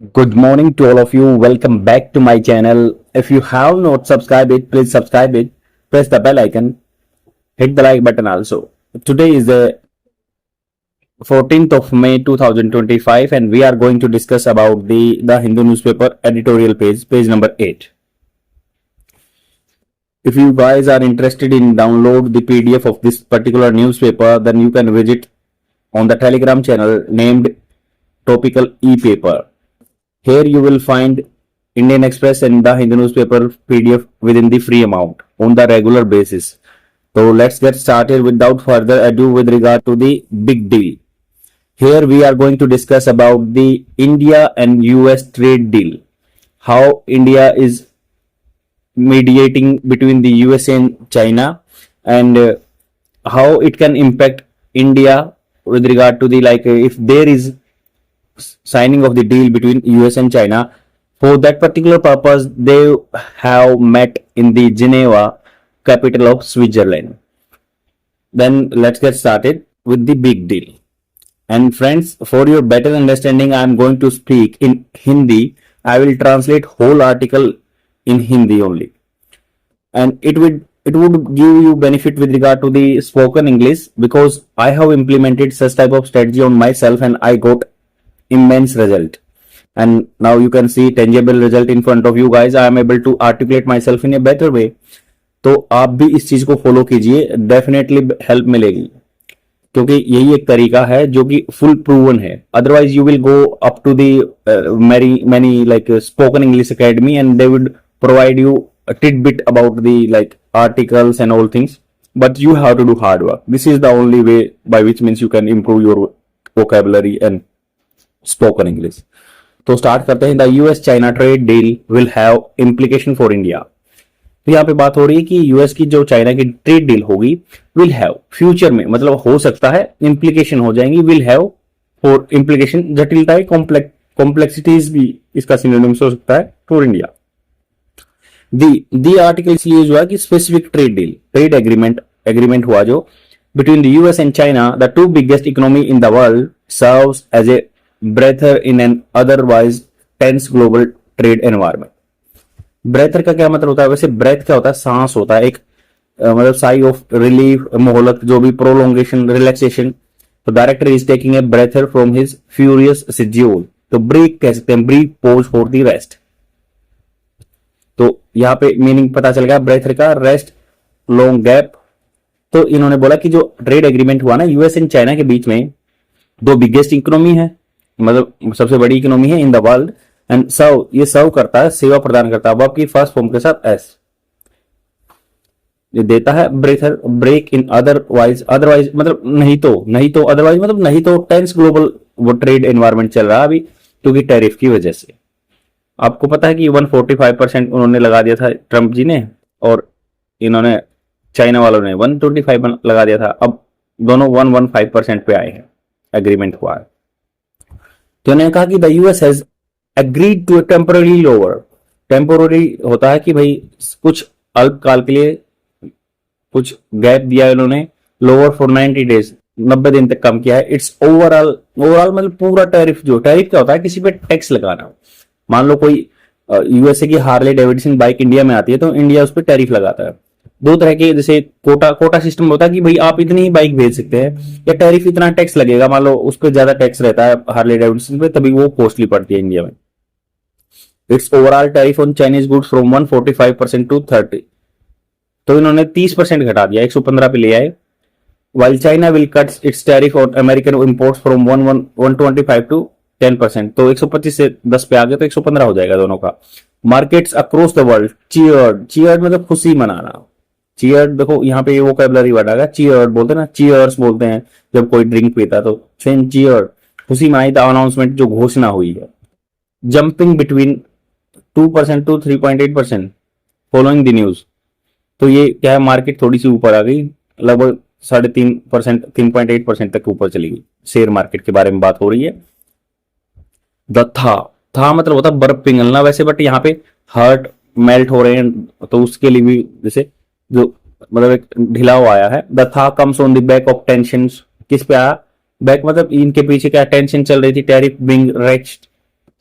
Good morning to all of you. Welcome back to my channel. If you have not subscribed it, please subscribe it. Press the bell icon. Hit the like button also. Today is the 14th of May 2025 and we are going to discuss about the Hindu newspaper editorial page number 8. If you guys are interested in download the PDF of this particular newspaper, then you can visit on the Telegram channel named Topical E-Paper. Here you will find Indian Express and the Hindu newspaper PDF within the free amount on the regular basis. So let's get started without further ado with regard to the big deal. Here we are going to discuss about the India and US trade deal. How India is mediating between the US and China and how it can impact India with regard to the if there is signing of the deal between US and China. For that particular purpose, they have met in the Geneva, capital of Switzerland. Then let's get started with the big deal. And friends, for your better understanding, I am going to speak in Hindi. I will translate whole article in Hindi only. And it would give you benefit with regard to the spoken English because I have implemented such type of strategy on myself and I got immense result. And now you can see tangible result in front of you guys. I am able to articulate myself in a better way. तो आप भी इस चीज को follow कीजिए, definitely help मिलेगी क्योंकि यही एक तरीका है जो कि फुल प्रूवन है. Otherwise you will go up to the many like spoken English academy and they would provide you a tidbit about the like articles and all things, but you have to do hard work. This is the only way by which means you can improve your vocabulary and spoken English. तो start करते हैं. The US China trade deal will have implication for India. तो यहाँ पे बात हो रही है कि यूएस की जो चाइना की ट्रेड डील होगी विल हैव फ्यूचर में मतलब हो सकता है इम्प्लीकेशन हो जाएंगी. विल हैव फॉर इम्प्लीकेशन जटिलता है, कॉम्प्लेक्सिटीज भी इसका सिनोनिम्स हो सकता है फॉर इंडिया. दी आर्टिकल इसलिए जो है कि specific trade deal trade agreement हुआ जो between the US and China, the two biggest economy in the world, serves as a breather in an otherwise tense global trade environment. breather का क्या मतलब होता है? वैसे breath क्या होता है? सांस होता है एक मतलब sigh of relief, मोहलत, जो भी prolongation, relaxation. तो director is taking a breather from his furious schedule. तो break कह सकते हैं, brief pause for the rest. तो यहाँ पे मीनिंग पता चल गया breather का, रेस्ट, लॉन्ग गैप. तो इन्होंने बोला कि जो ट्रेड एग्रीमेंट हुआ ना यूएस एंड चाइना के बीच में, दो बिगेस्ट इकोनॉमी है, मतलब सबसे बड़ी इकोनॉमी है in the world, and serve ये सर्व करता है, सेवा प्रदान करता है. वर्ब की फर्स्ट फॉर्म के साथ एस ये देता है. ब्रेथर ब्रेक इन अदरवाइज मतलब नहीं तो अदरवाइज मतलब नहीं तो टेंस ग्लोबल वो ट्रेड एनवायरनमेंट चल रहा है अभी क्योंकि टैरिफ की वजह से. आपको पता है कि 145% उन्होंने लगा दिया था ट्रंप जी ने और इन्होंने चाइना वालों ने 125 लगा दिया था. अब दोनों 115% पे आए हैं, एग्रीमेंट हुआ है. तो उन्होंने कहा कि the US has agreed to temporary lower. Temporary होता है कि भाई कुछ अल्पकाल के लिए कुछ गैप दिया है उन्होंने. लोअर फॉर 90 डेज 90 दिन तक कम किया है. इट्स ओवरऑल मतलब पूरा टैरिफ. जो टैरिफ क्या होता है? किसी पे टैक्स लगाना. मान लो कोई यूएसए की हार्ले डेविडसन बाइक इंडिया में आती है तो इंडिया उस पर टैरिफ लगाता है. दो तरह के जैसे कोटा सिस्टम होता है कि भाई आप इतनी ही बाइक भेज सकते हैं या टैरिफ इतना टैक्स लगेगा. मान लो उस पर ज्यादा टैक्स रहता है हार्ले डेविडसन पे, तभी वो कॉस्टली पड़ती है इंडिया में. Its overall tariff on Chinese goods from 145% to 30. तो इन्होंने 30% घटा दिया, 115 पे ले आए. While China will cut its tariff on American imports from 125 to 10%. तो 125 से 10 पे आ गए तो 115 हो जाएगा दोनों का. Markets across the world cheered मतलब खुशी मनाना. चीयर देखो यहाँ पे ये वोकैबुलरी वर्ड आ गया. चीयर बोलते हैं ना, चीयर्स बोलते हैं जब कोई ड्रिंक पीता तो सेम चीयर. खुशी मनाई था, अनाउंसमेंट जो घोषणा हुई है. Jumping between 2% to 3.8% following the news. तो ये क्या है, मार्केट थोड़ी सी ऊपर आ गई, लगभग 3.5% 3.8% तक ऊपर चली गई. शेयर मार्केट के बारे में बात हो रही है. द था मतलब होता बर्फ पिघलना वैसे, बट यहाँ पे हर्ट मेल्ट हो रहे हैं तो उसके लिए भी जैसे जो मतलब एक ढिलाव आया है. द था comes on the back of tension. किस पे आया? बैक मतलब इनके पीछे क्या टेंशन चल रही थी. Tariff being reached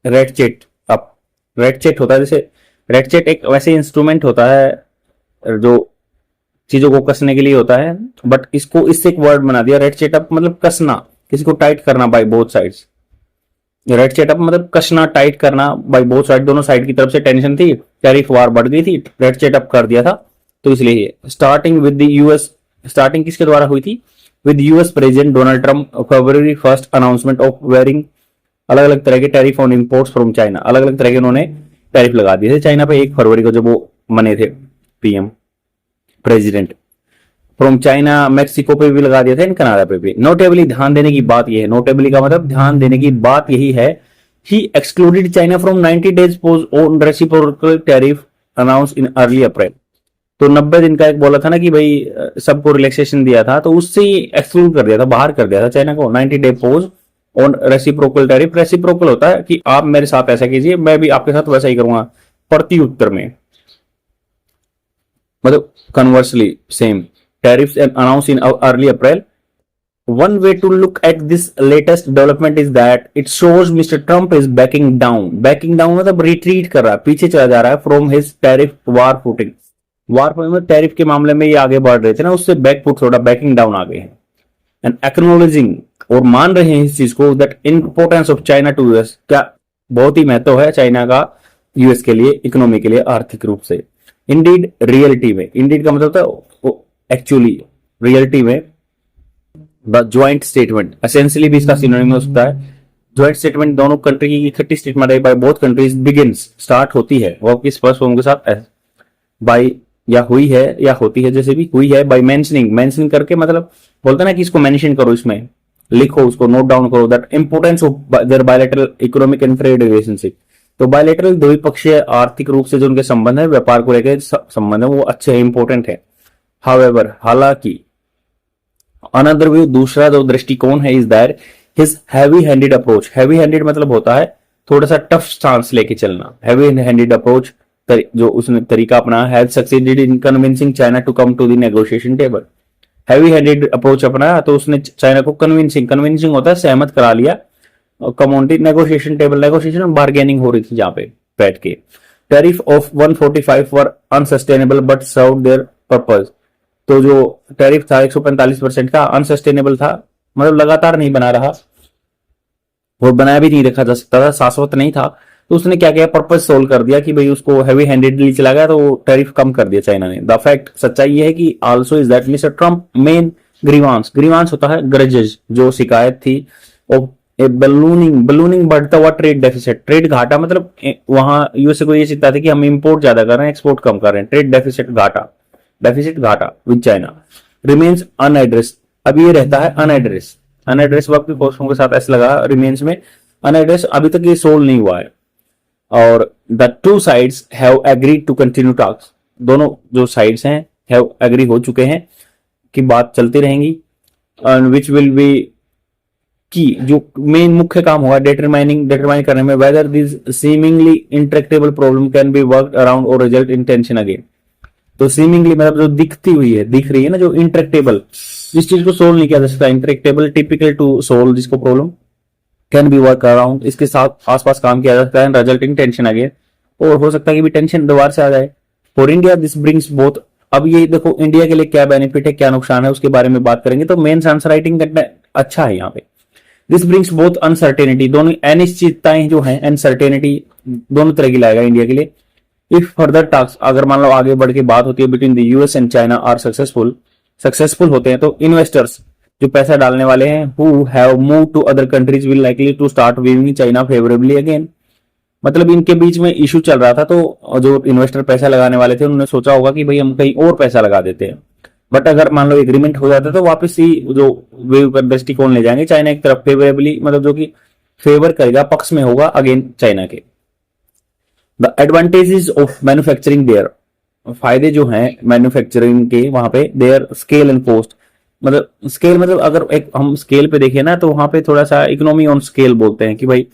ratchet up. Ratchet होता है, जैसे रेटचेट एक वैसे इंस्ट्रूमेंट होता है जो चीजों को कसने के लिए होता है, बट इसको इससे एक वर्ड बना दिया रेटचेट अप, मतलब कसना, किसी को टाइट करना बाय बोथ साइड्स। रेटचेट अप मतलब कसना, टाइट करना बाय बोथ साइड, दोनों साइड की तरफ से टेंशन थी, टैरिफ वार बढ़ गई थी, रेटचेट अप कर दिया था। तो इसलिए starting with the US, starting किसके द्वारा हुई थी? With US president Donald Trump February first announcement of wearing अलग अलग तरह के tariff on imports from China. अलग अलग तरह के उन्होंने टैरिफ लगा दिए थे चाइना पे 1 फरवरी को, जब वो बने थे PM president. From China Mexico पे भी लगा दिया था, इन कनाडा पे भी। नोटेबली ध्यान देने की बात यह है, नोटेबली का मतलब ध्यान देने की बात यही है, he excluded China from 90 days pause on reciprocal tariff announce in early April. तो 90 दिन का एक बोला था ना कि भाई सबको रिलैक्सेशन दिया था, तो उससे ही एक्सक्लूड कर दिया था, बाहर कर दिया था चाइना को। 90 day pose on reciprocal tariff. Reciprocal होता है कि आप मेरे साथ ऐसा कीजिए, मैं भी आपके साथ वैसा ही करूंगा, प्रति उत्तर में, मतलब conversely same. Tariffs announced in early April. One way to look at this latest development is that it shows Mr. Trump is backing down. Backing down मतलब retreat कर रहा है, पीछे चला जा रहा है from his tariff war footing. War footing में टैरिफ के मामले में ये आगे बढ़ रहे थे ना, उससे बैकफुट थोड़ा बैकिंग डाउन आ गए हैं। And acknowledging और मान रहे हैं इस चीज को that importance of China to US, क्या बहुत ही महत्व है चाइना का यूएस के लिए, इकोनॉमी के लिए, आर्थिक रूप से। इंडीड रियलिटी में, इंडीड का मतलब था एक्चुअली, रियलिटी में द ज्वाइंट स्टेटमेंट एसेंशियली भी इसका सिनोनिम हो सकता है। ज्वाइंट स्टेटमेंट दोनों कंट्री की इकट्ठी स्टेटमेंट है by both countries, begins start होती है वर्ब की फर्स्ट फॉर्म के साथ बाय, या हुई है या होती है, जैसे भी हुई है बाय मेंशनिंग, मेंशन करके मतलब बोलते ना कि इसको मेंशन करो, इसमें लिखो, उसको नोट डाउन करो, that importance of their bilateral economic and trade relationship. तो बायलैटरल द्विपक्षीय आर्थिक रूप से जो उनके संबंध है, व्यापार को लेकर संबंध है, वो अच्छे हैं, इंपोर्टेंट है। However, हालांकि अनदर व्यू, दूसरा जो दृष्टिकोण है, is that his heavy handed approach. Heavy handed मतलब होता है थोड़ा सा टफ स्टांस लेके चलना। हैवी हैंडेड अप्रोच जो उसने तरीका अपना, has succeeded in convincing China to come to the negotiation table. Heavy handed approach अपनाया तो उसने चाइना को कन्विंसिंग होता है सहमत करा लिया, come on the negotiation table, negotiation bargaining हो रही थी जहां पे बैठ के। Tariff of 145 were unsustainable but serve their purpose. तो जो टैरिफ था 145% का, अनसस्टेनेबल था, मतलब लगातार नहीं बना रहा और बनाया भी नहीं रखा जा सकता था, शाश्वत नहीं था। तो उसने क्या किया, पर्पज सोल्व कर दिया कि भाई उसको हैवी हैंडेडली चला गया, तो टैरिफ कम कर दिया चाइना ने। द फैक्ट, सच्चाई ये है कि also is that mister Trump main grievance होता है ग्रजेज, जो शिकायत थी ऑफ ए बलूनिंग बढ़ता हुआ ट्रेड डेफिसिट। ट्रेड घाटा मतलब वहां यूएसए को ये चिंता थी कि हम इंपोर्ट ज्यादा कर रहे हैं, एक्सपोर्ट कम कर रहे हैं, ट्रेड डेफिसिट घाटा विद चाइना रिमेन्स अनएड्रेस्ड। अब ये रहता है अनएड्रेस वक्त भी पोस्टों के साथ ऐसा लगा रिमेन्स में अनएड्रेस, अभी तक ये सोल्व नहीं हुआ है। और the two sides have agreed to continue talks. दोनों जो साइड्स हैं हैव एग्री हो चुके हैं कि बात चलती रहेंगी। विच विल बी की जो मेन मुख्य काम होगा डिटरमाइन करने में whether this seemingly intractable problem can be worked around और रिजल्ट इन टेंशन अगेन। तो सीमिंगली मतलब जो दिख रही है ना, जो इंट्रैक्टेबल, जिस चीज को सोल्व नहीं किया जा सकता, इंट्रैक्टेबल टिपिकल टू सोल्व जिसको problem, can be work around, इसके साथ आसपास काम किया जा सकता है, रिजल्ट इन टेंशन अगेन, और हो सकता है कि भी टेंशन दोबारा से आ जाए। For India this brings both. अब ये देखो इंडिया के लिए क्या बेनिफिट है, क्या नुकसान है, उसके बारे में बात करेंगे। तो मेन आंसर राइटिंग करना अच्छा है यहाँ पे। दिस ब्रिंग्स बोथ अनसर्टेनिटी, दोनों अनिश्चितताएं जो है, अनसर्टेनिटी दोनों तरह की लाएगा इंडिया के लिए। इफ फर्दर टॉक्स, अगर मान लो आगे बढ़ के बात होती है between the US and China are successful होते हैं, तो इन्वेस्टर्स जो पैसा डालने वाले हैं who have move to other countries will likely to start viewing China favourably again. मतलब इनके बीच में इशू चल रहा था, तो जो इन्वेस्टर पैसा लगाने वाले थे उन्होंने सोचा होगा कि भाई हम कहीं और पैसा लगा देते हैं। बट अगर मान लो एग्रीमेंट हो जाता है तो वापस ही जो वेव का दृष्टिकोण ले जाएंगे चाइना की तरफ फेवरेबली, मतलब जो कि फेवर करेगा, पक्ष में होगा अगेन चाइना के। The advantages of manufacturing there, फायदे जो हैं मैन्युफैक्चरिंग के वहां पे, देयर स्केल एंड कॉस्ट। मतलब स्केल मतलब अगर एक हम स्केल पे देखें ना, तो वहां पे थोड़ा सा इकोनॉमी ऑन स्केल बोलते हैं कि भाई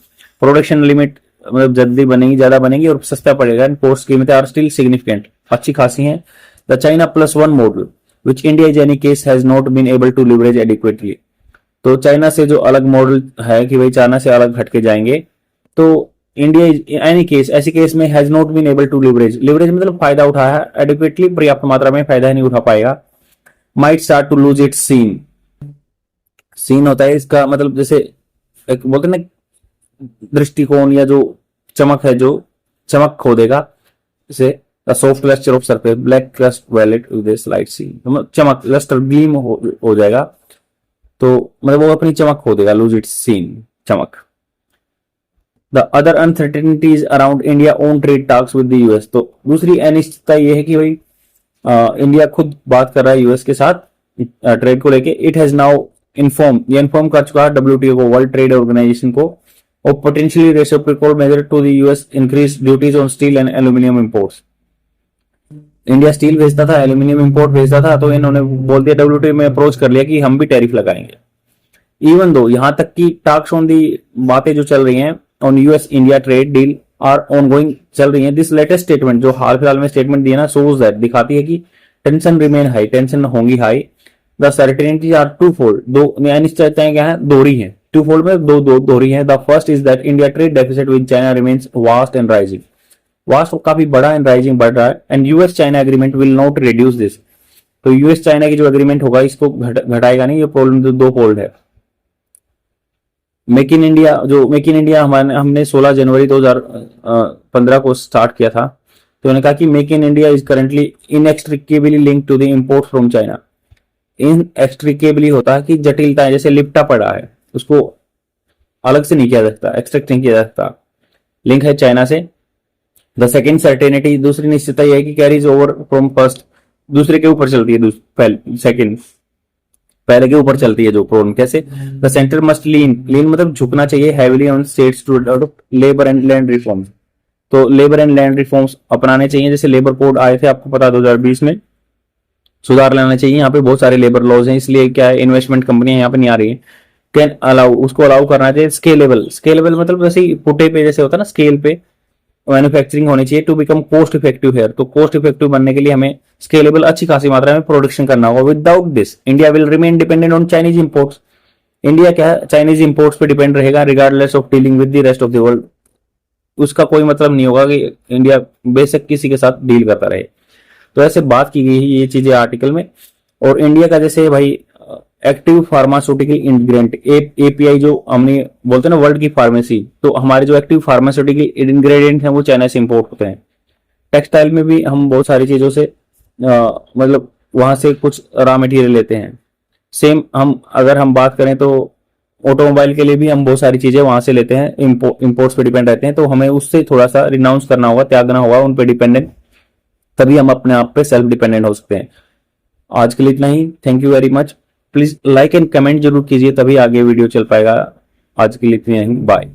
प्रोडक्शन लिमिट मतलब जल्दी बनेगी, ज्यादा बनेगी और सस्ता पड़ेगा। एंड कॉस्ट कीमतें आर स्टिल सिग्निफिकेंट, अच्छी खासी हैं। The China plus one model which India is any case has not been able to leverage adequately. तो चाइना से जो अलग मॉडल है कि भाई चाइना से अलग हटके जाएंगे, तो इंडिया एनी केस, ऐसी केस में has not been able to leverage मतलब फायदा उठाया एडिक्वेटली, पर्याप्त मात्रा में फायदा नहीं उठा पाएगा। Might start to lose its sheen होता है इसका मतलब, जैसे एक बोलते ना दृष्टिकोण या जो चमक है, जो चमक खो देगा। जैसे soft lustre of surface, black crushed velvet with slight sheen, चमक लस्टर ग्लीम हो जाएगा, तो मतलब वो अपनी चमक खो देगा, लूज इट्स सीन, चमक। The other uncertainties around India on trade talks with the US, तो दूसरी अनिश्चितता ये है कि भाई इंडिया खुद बात कर रहा है यूएस के साथ ट्रेड को लेके। इट हैज नाउ इन्फॉर्म कर चुका है डब्ल्यूटीओ को, वर्ल्ड ट्रेड ऑर्गेनाइजेशन को, और potentially reciprocal measure to the US increase duties on steel and aluminium imports. India steel भेजता था, एल्यूमिनियम इंपोर्ट भेजता था, तो इन्होंने बोल दिया, डब्ल्यूटीओ में अप्रोच कर लिया कि हम भी टैरिफ लगाएंगे। इवन दो यहां तक की टॉक्स ऑन दी बातें जो चल रही हैं on US India trade deal are ongoing चल रही हैं। दिस लेटेस्ट स्टेटमेंट जो हाल फिलहाल में स्टेटमेंट दिया ना, सोज दैट, दिखाती है कि टेंशन रिमेन हाई, टेंशन होंगी हाई। The certainties are twofold, दो अनिश्चितताएं क्या है, दोहरी है, टू फोल्ड में दो दोहरी है। The first is that India trade deficit with China remains vast and rising, vast काफी बड़ा एंड राइजिंग बढ़ रहा है। And US China agreement will not reduce this, तो यूएस चाइना की जो एग्रीमेंट होगा इसको घटाएगा नहीं, ये प्रॉब्लम दो फोल्ड है। मेक इन इंडिया हमने 16 जनवरी 2015 को स्टार्ट किया था, तो उन्होंने कहा कि make in India is currently inextricably linked to the import from China. Inextricably होता है कि जटिलताएं, जैसे लिपटा पड़ा है, उसको अलग से नहीं किया जा सकता, एक्सट्रैक्ट नहीं किया जा सकता, लिंक है चाइना से। द सेकेंड सर्टेनिटी, दूसरी निश्चितता यह है कि कैरीज ओवर फ्रॉम फर्स्ट, दूसरे के ऊपर चलती है, सेकेंड पहले के ऊपर चलती है जो प्रॉब्लम। कैसे? द सेंटर मस्ट लीन मतलब झुकना चाहिए heavily on states to adopt labour and land reforms, तो लेबर एंड लैंड रिफॉर्म्स अपनाने चाहिए। जैसे लेबर कोड आए थे आपको पता 2020 में, सुधार लाना चाहिए। यहाँ पे बहुत सारे लेबर लॉज हैं, इसलिए क्या है, इन्वेस्टमेंट कंपनियां यहाँ पे नहीं आ रही है। कैन अलाउ, उसको अलाउ करना चाहिए। स्केलेबल मतलब जैसे पुटे पे जैसे होता है ना, स्केल पे मैन्युफैक्चरिंग होनी चाहिए to become cost effective here, तो कॉस्ट इफेक्टिव बनने के लिए हमें स्केलेबल अच्छी खासी मात्रा में प्रोडक्शन करना होगा। Without this India will remain dependent on Chinese imports, India क्या है, चाइनीज इंपोर्ट्स पे डिपेंड रहेगा regardless of dealing with the rest of the world. उसका कोई मतलब नहीं होगा कि इंडिया बेशक किसी के साथ डील करता रहे। तो ऐसे बात की गई है ये चीजें आर्टिकल में। और इंडिया का जैसे भाई एक्टिव फार्मास्यूटिकल इंग्रेडिएंट एपीआई जो हमने बोलते हैं ना वर्ल्ड की फार्मेसी, तो हमारे जो एक्टिव फार्मास्यूटिकल इंग्रेडिएंट हैं वो चाइना से इंपोर्ट होते हैं। टेक्सटाइल में भी हम बहुत सारी चीजों से मतलब वहां से कुछ रॉ मटेरियल लेते हैं। सेम हम अगर हम बात करें तो ऑटोमोबाइल के लिए भी हम बहुत सारी चीजें वहां से लेते हैं, इंपोर्ट्स पे डिपेंड रहते हैं, तो हमें उससे थोड़ा सा रिनाउंस करना होगा, त्यागना होगा उन पे डिपेंडेंट, तभी हम अपने आप पे सेल्फ डिपेंडेंट हो सकते हैं। आज के लिए इतना ही, thank you very much. Please like and comment जरूर कीजिए, तभी आगे वीडियो चल पाएगा। आज के लिए इतना ही, बाय।